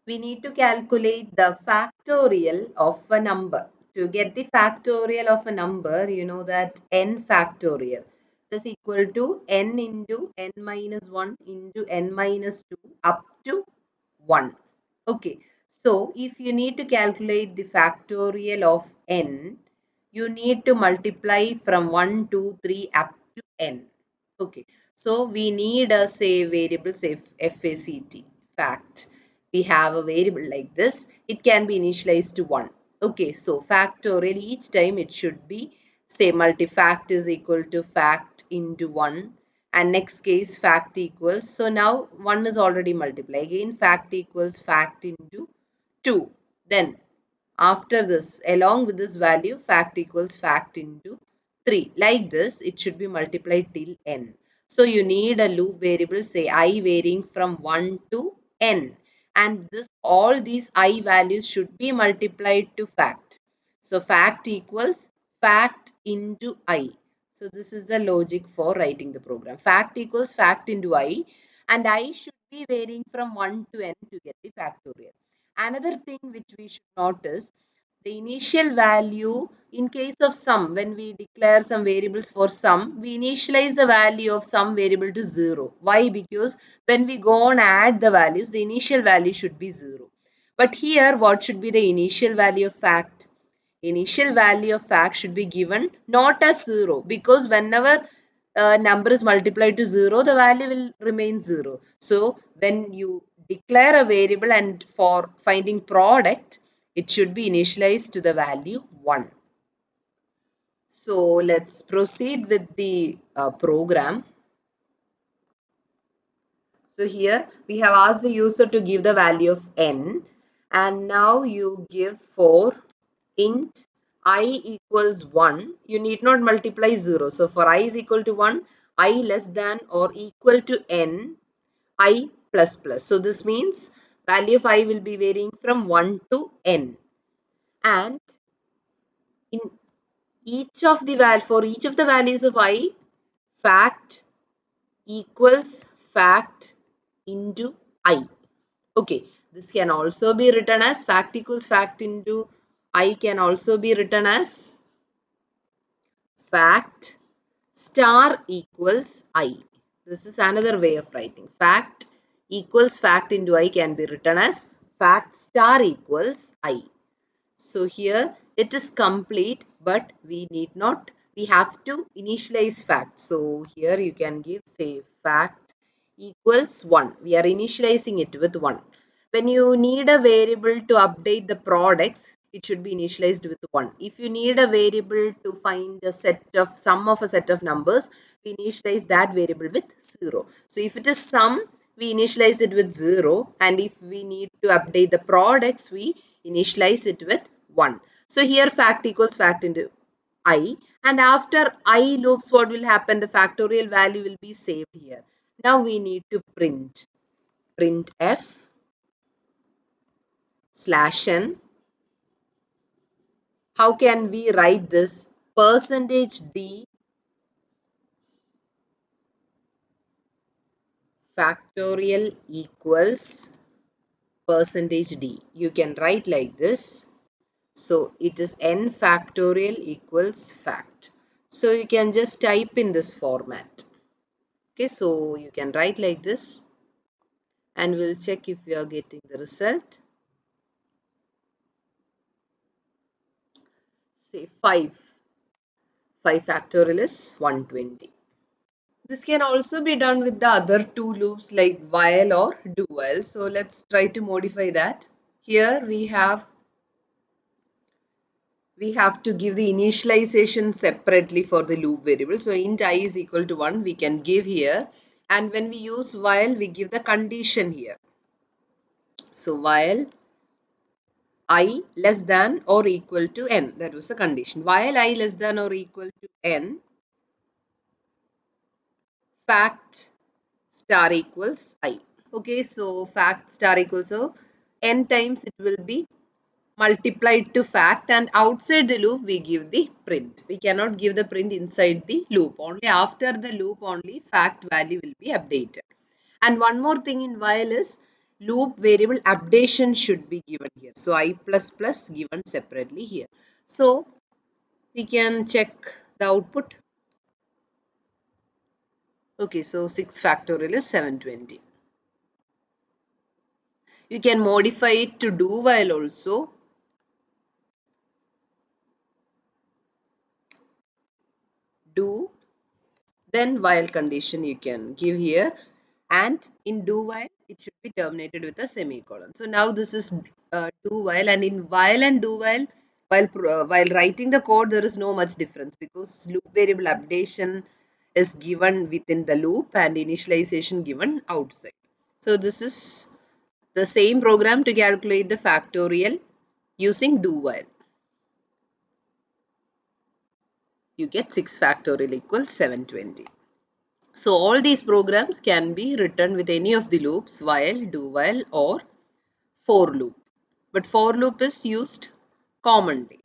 we need to calculate the factorial of a number. To get the factorial of a number, you know that n factorial is equal to n into n minus 1 into n minus 2 up to 1. Okay, so if you need to calculate the factorial of n, you need to multiply from 1, 2, 3 up to n. Okay, so we need a say variable, say fact, fact. We have a variable like this, it can be initialized to 1. Okay, so factorial, each time it should be, say multifact is equal to fact into 1, and next case fact equals, so now 1 is already multiplied, again fact equals fact into 2. Then after this, along with this value, fact equals fact into 3. Like this, it should be multiplied till n. So you need a loop variable, say I varying from 1 to n. And this all these I values should be multiplied to fact. So fact equals fact into I. So this is the logic for writing the program. Fact equals fact into I, and I should be varying from 1 to n to get the factorial. Another thing which we should notice, the initial value in case of sum, when we declare some variables for sum, we initialize the value of some variable to 0. Why? Because when we go on add the values, the initial value should be 0. But here, what should be the initial value of fact? Initial value of fact should be given not as 0, because whenever number is multiplied to 0, the value will remain 0. So when you declare a variable and for finding product, it should be initialized to the value 1. So let's proceed with the program. So here we have asked the user to give the value of n, and now you give for int I equals 1. You need not multiply 0. So for I is equal to 1, I less than or equal to n, I plus plus. So this means value of I will be varying from 1 to n. And in each of the for each of the values of I, fact equals fact into I. Okay, this can also be written as fact equals fact into I, can also be written as fact star equals I. This is another way of writing. Fact equals fact into I can be written as fact star equals I. So here it is complete, but we need not, we have to initialize fact. So here you can give, say, fact equals 1. We are initializing it with 1. When you need a variable to update the products, it should be initialized with 1. If you need a variable to find a set of sum of a set of numbers, we initialize that variable with 0. So if it is sum, we initialize it with 0, and if we need to update the products, we initialize it with 1. So here fact equals fact into I, and after I loops, what will happen? The factorial value will be saved here. Now we need to print f slash n. How can we write this? Percentage d factorial equals percentage d. You can write like this. So it is n factorial equals fact. So you can just type in this format. Okay, so you can write like this, and we'll check if we are getting the result. Say 5. 5 factorial is 120. This can also be done with the other two loops like while or do while. So let's try to modify that. Here we have to give the initialization separately for the loop variable. So int I is equal to 1, we can give here, and when we use while, we give the condition here. So while I less than or equal to n, that was the condition. While I less than or equal to n, fact star equals I. Okay, so fact star equals, so n times it will be multiplied to fact, and outside the loop we give the print. We cannot give the print inside the loop. Only after the loop only fact value will be updated. And one more thing in while is, loop variable updation should be given here. So I plus plus given separately here. So we can check the output. Okay, so 6 factorial is 720. You can modify it to do while also. Do, then while condition you can give here, and in do while it should be terminated with a semicolon. So now this is do while, and in while and do while writing the code there is no much difference because loop variable updation is given within the loop and initialization given outside. So this is the same program to calculate the factorial using do while. You get 6 factorial equals 720. So all these programs can be written with any of the loops, while, do while or for loop. But for loop is used commonly.